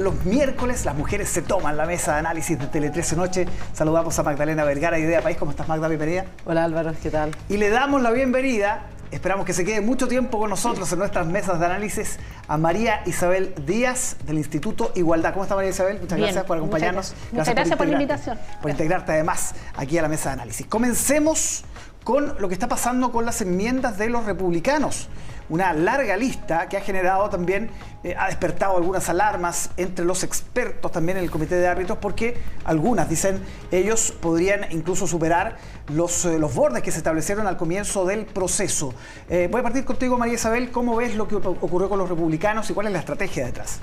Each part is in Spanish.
Los miércoles las mujeres se toman la mesa de análisis de Tele 13 Noche. Saludamos a Magdalena Vergara, Idea País. ¿Cómo estás, Magda? Bienvenida. Hola, Álvaro, ¿qué tal? Y le damos la bienvenida, esperamos que se quede mucho tiempo con nosotros en nuestras mesas de análisis, a María Isabel Díaz del Instituto Igualdad. ¿Cómo está, María Isabel? Muchas gracias por acompañarnos. Muchas gracias por la invitación. Por integrarte además aquí a la mesa de análisis. Comencemos con lo que está pasando con las enmiendas de los republicanos. Una larga lista que ha generado también, ha despertado algunas alarmas entre los expertos también en el comité de árbitros, porque algunas, dicen ellos, podrían incluso superar los bordes que se establecieron al comienzo del proceso. Voy a partir contigo, María Isabel. ¿Cómo ves lo que ocurrió con los republicanos y cuál es la estrategia detrás?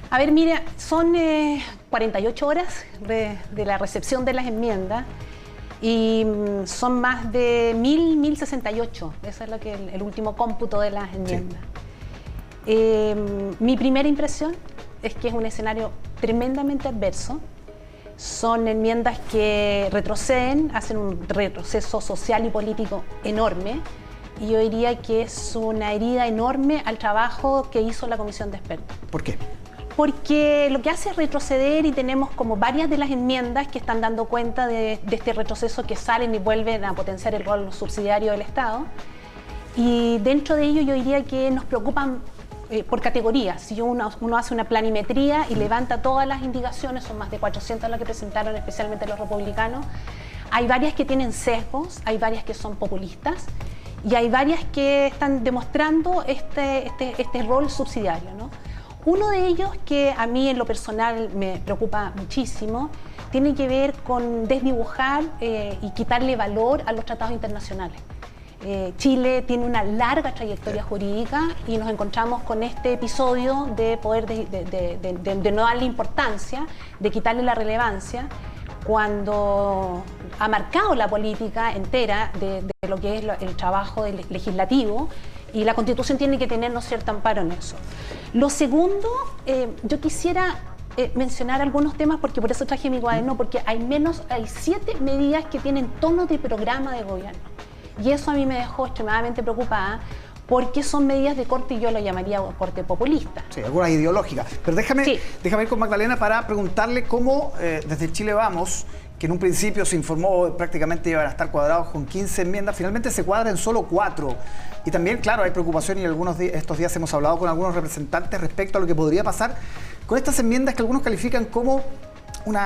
A ver, mira, son 48 horas de la recepción de las enmiendas. Y son más de 1068, eso es lo que el último cómputo de las enmiendas. Sí. Mi primera impresión es que es un escenario tremendamente adverso. Son enmiendas que retroceden, hacen un retroceso social y político enorme. Y yo diría que es una herida enorme al trabajo que hizo la comisión de expertos. ¿Por qué? Porque lo que hace es retroceder y tenemos como varias de las enmiendas que están dando cuenta de este retroceso, que salen y vuelven a potenciar el rol subsidiario del Estado. Y dentro de ello yo diría que nos preocupan por categorías. Si uno hace una planimetría y levanta todas las indicaciones, son más de 400 las que presentaron especialmente los republicanos, hay varias que tienen sesgos, hay varias que son populistas y hay varias que están demostrando este rol subsidiario, ¿no? Uno de ellos, que a mí en lo personal me preocupa muchísimo, tiene que ver con desdibujar y quitarle valor a los tratados internacionales. Chile tiene una larga trayectoria jurídica y nos encontramos con este episodio de poder de no darle importancia, de quitarle la relevancia, cuando ha marcado la política entera de lo que es el trabajo legislativo. Y la Constitución tiene que tener, ¿no es cierto?, amparo en eso. Lo segundo, yo quisiera mencionar algunos temas, porque por eso traje mi cuaderno, porque hay 7 medidas que tienen tono de programa de gobierno. Y eso a mí me dejó extremadamente preocupada, porque son medidas de corte, y yo lo llamaría corte populista. Sí, algunas ideológicas. Pero déjame ir con Magdalena para preguntarle cómo desde Chile Vamos, que en un principio se informó prácticamente iban a estar cuadrados con 15 enmiendas, finalmente se cuadran solo 4. Y también, claro, hay preocupación y estos días hemos hablado con algunos representantes respecto a lo que podría pasar con estas enmiendas que algunos califican como un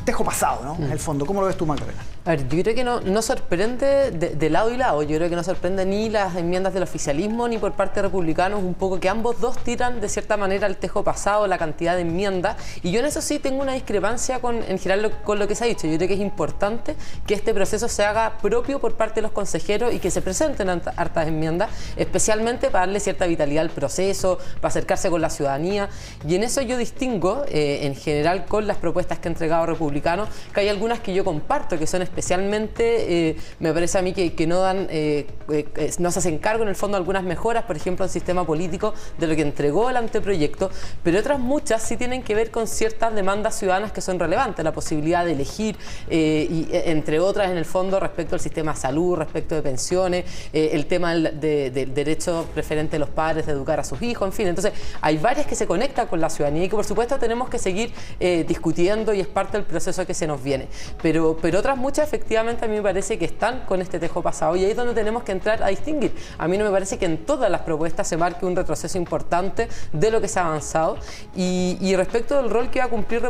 tejo pasado, ¿no? En el fondo. ¿Cómo lo ves tú, Magdalena? A ver, yo creo que no sorprende de lado y lado. Yo creo que no sorprende ni las enmiendas del oficialismo ni por parte de republicanos, un poco que ambos dos tiran de cierta manera el tejo pasado, la cantidad de enmiendas. Y yo en eso sí tengo una discrepancia en general con lo que se ha dicho. Yo creo que es importante que este proceso se haga propio por parte de los consejeros y que se presenten hartas enmiendas, especialmente para darle cierta vitalidad al proceso, para acercarse con la ciudadanía. Y en eso yo distingo, en general, con las propuestas que ha entregado republicanos, que hay algunas que yo comparto, que son especialmente, me parece a mí que no se hacen cargo en el fondo de algunas mejoras, por ejemplo, el sistema político de lo que entregó el anteproyecto, pero otras muchas sí tienen que ver con ciertas demandas ciudadanas que son relevantes, la posibilidad de elegir, y entre otras en el fondo respecto al sistema de salud, respecto de pensiones, el tema del derecho preferente de los padres de educar a sus hijos, en fin. Entonces hay varias que se conectan con la ciudadanía y que por supuesto tenemos que seguir discutiendo, y es parte del proceso que se nos viene, pero otras muchas efectivamente a mí me parece que están con este tejo pasado, y ahí es donde tenemos que entrar a distinguir. A mí no me parece que en todas las propuestas se marque un retroceso importante de lo que se ha avanzado, y respecto del rol que va a cumplir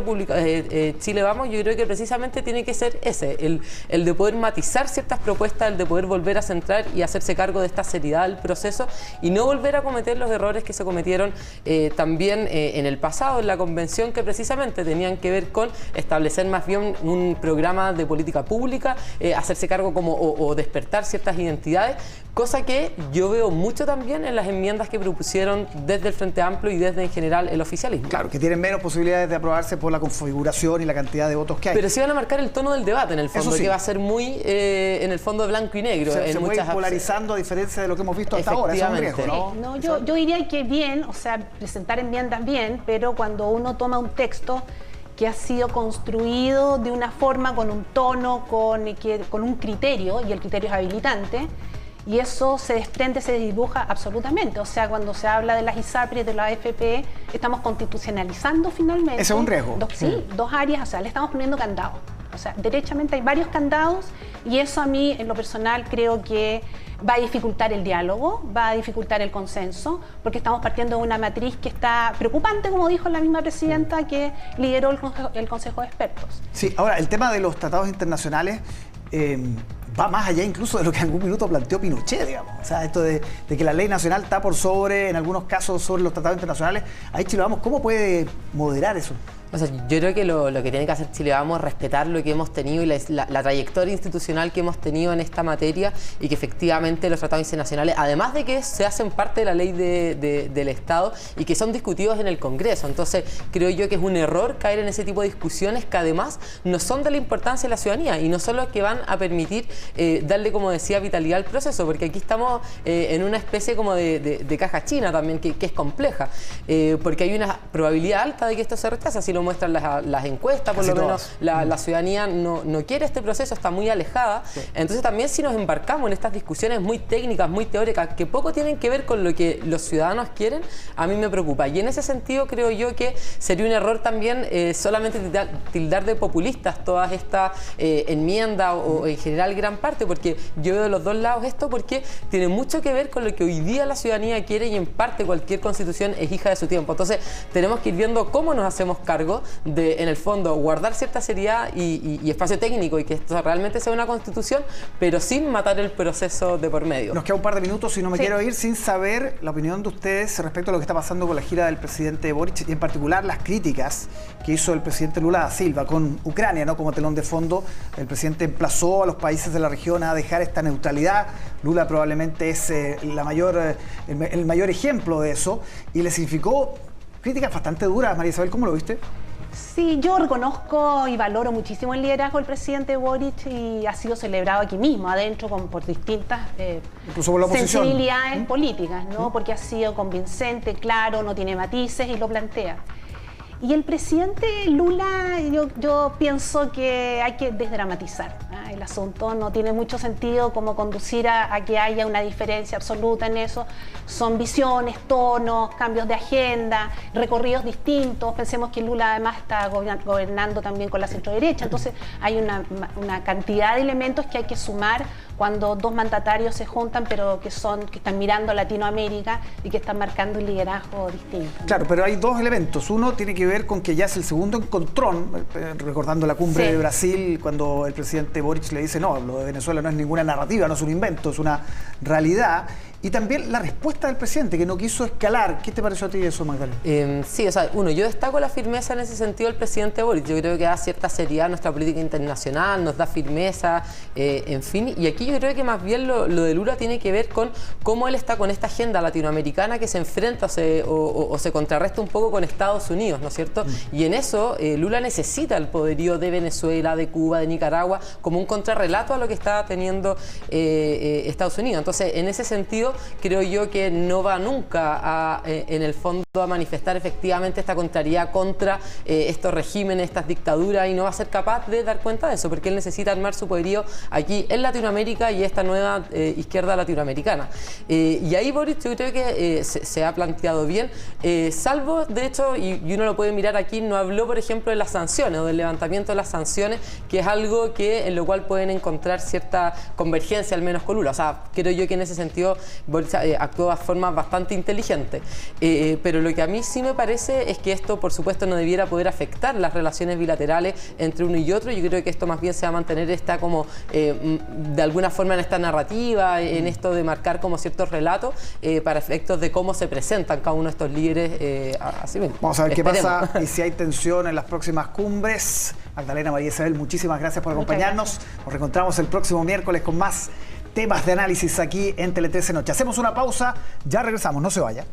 Chile Vamos, yo creo que precisamente tiene que ser ese, el de poder matizar ciertas propuestas, el de poder volver a centrar y hacerse cargo de esta seriedad del proceso y no volver a cometer los errores que se cometieron también en el pasado en la convención, que precisamente tenían que ver con establecer más bien un programa de política pública, hacerse cargo o despertar ciertas identidades, cosa que yo veo mucho también en las enmiendas que propusieron desde el Frente Amplio y desde en general el oficialismo. Claro, que tienen menos posibilidades de aprobarse por la configuración y la cantidad de votos que hay. Pero sí van a marcar el tono del debate en el fondo, sí, que va a ser muy en el fondo blanco y negro. Se puede ir polarizando a diferencia de lo que hemos visto hasta ahora. Efectivamente. ¿No? Yo diría que bien, o sea, presentar enmiendas bien, pero cuando uno toma un texto que ha sido construido de una forma, con un tono, con un criterio, y el criterio es habilitante, Y eso se desprende, se dibuja absolutamente. O sea, cuando se habla de las ISAPRES, de la AFP, estamos constitucionalizando finalmente. Ese es un riesgo. Dos áreas, o sea, le estamos poniendo candados. O sea, derechamente hay varios candados y eso a mí, en lo personal, creo que va a dificultar el diálogo, va a dificultar el consenso, porque estamos partiendo de una matriz que está preocupante, como dijo la misma presidenta que lideró el Consejo de Expertos. Sí, ahora, el tema de los tratados internacionales va más allá incluso de lo que en algún minuto planteó Pinochet, digamos. O sea, esto de que la ley nacional está por sobre, en algunos casos, sobre los tratados internacionales. Ahí Chile Vamos, ¿cómo puede moderar eso? O sea, yo creo que lo que tiene que hacer Chile Vamos es respetar lo que hemos tenido y la trayectoria institucional que hemos tenido en esta materia y que efectivamente los tratados internacionales, además de que se hacen parte de la ley del Estado y que son discutidos en el Congreso. Entonces, creo yo que es un error caer en ese tipo de discusiones que además no son de la importancia de la ciudadanía y no son los que van a permitir darle, como decía, vitalidad al proceso, porque aquí estamos en una especie como de caja china también que es compleja, porque hay una probabilidad alta de que esto se rechace. Así lo muestran las encuestas, por lo menos la ciudadanía no quiere este proceso, está muy alejada. Sí. Entonces también si nos embarcamos en estas discusiones muy técnicas, muy teóricas, que poco tienen que ver con lo que los ciudadanos quieren, a mí me preocupa. Y en ese sentido creo yo que sería un error también solamente tildar de populistas todas estas enmiendas o en general gran parte, porque yo veo de los dos lados esto, porque tiene mucho que ver con lo que hoy día la ciudadanía quiere y en parte cualquier constitución es hija de su tiempo. Entonces tenemos que ir viendo cómo nos hacemos cargo de, en el fondo, guardar cierta seriedad y espacio técnico y que esto realmente sea una constitución, pero sin matar el proceso de por medio. Nos queda un par de minutos y no me quiero ir sin saber la opinión de ustedes respecto a lo que está pasando con la gira del presidente Boric y en particular las críticas que hizo el presidente Lula da Silva con Ucrania, ¿no? Como telón de fondo. El presidente emplazó a los países de la región a dejar esta neutralidad. Lula probablemente es el mayor ejemplo de eso y le significó críticas bastante duras. María Isabel, ¿cómo lo viste? Sí, yo reconozco y valoro muchísimo el liderazgo del presidente Boric y ha sido celebrado aquí mismo, adentro, por distintas incluso por la oposición, sensibilidades políticas, ¿no? Porque ha sido convincente, claro, no tiene matices y lo plantea. Y el presidente Lula, yo pienso que hay que desdramatizar, ¿no? El asunto no tiene mucho sentido como conducir a que haya una diferencia absoluta en eso. Son visiones, tonos, cambios de agenda, recorridos distintos. Pensemos que Lula además está gobernando también con la centroderecha. Entonces hay una cantidad de elementos que hay que sumar cuando dos mandatarios se juntan, pero que están mirando a Latinoamérica y que están marcando un liderazgo distinto, ¿no? Claro, pero hay dos elementos. Uno tiene que ver con que ya es el segundo encontrón, recordando la cumbre de Brasil, cuando el presidente Boric le dice, no, lo de Venezuela no es ninguna narrativa, no es un invento, es una realidad. Y también la respuesta del presidente, que no quiso escalar. ¿Qué te pareció a ti eso, Magdalena? Sí, o sea, yo destaco la firmeza en ese sentido del presidente Boric. Yo creo que da cierta seriedad a nuestra política internacional, nos da firmeza, en fin. Y aquí yo creo que más bien lo de Lula tiene que ver con cómo él está con esta agenda latinoamericana que se enfrenta o se contrarresta un poco con Estados Unidos, ¿no es cierto? Y en eso Lula necesita el poderío de Venezuela, de Cuba, de Nicaragua, como un contrarrelato a lo que está teniendo Estados Unidos. Entonces, en ese sentido, creo yo que no va nunca en el fondo a manifestar efectivamente esta contrariedad contra estos regímenes, estas dictaduras, y no va a ser capaz de dar cuenta de eso, porque él necesita armar su poderío aquí en Latinoamérica y esta nueva izquierda latinoamericana. Y ahí Boric yo creo que se ha planteado bien, salvo, de hecho, y uno lo puede mirar aquí, no habló, por ejemplo, de las sanciones o del levantamiento de las sanciones, que es algo en lo cual pueden encontrar cierta convergencia, al menos con Lula. O sea, creo yo que en ese sentido Boric actuó de forma bastante inteligente. Pero lo que a mí sí me parece es que esto, por supuesto, no debiera poder afectar las relaciones bilaterales entre uno y otro. Yo creo que esto más bien se va a mantener como de alguna forma en esta narrativa, en esto de marcar como ciertos relatos para efectos de cómo se presentan cada uno de estos líderes así mismo. Vamos a ver qué pasa y si hay tensión en las próximas cumbres. Magdalena, María Isabel, muchísimas gracias por acompañarnos. Nos reencontramos el próximo miércoles con más temas de análisis aquí en Tele 13 Noche. Hacemos una pausa, ya regresamos, no se vaya.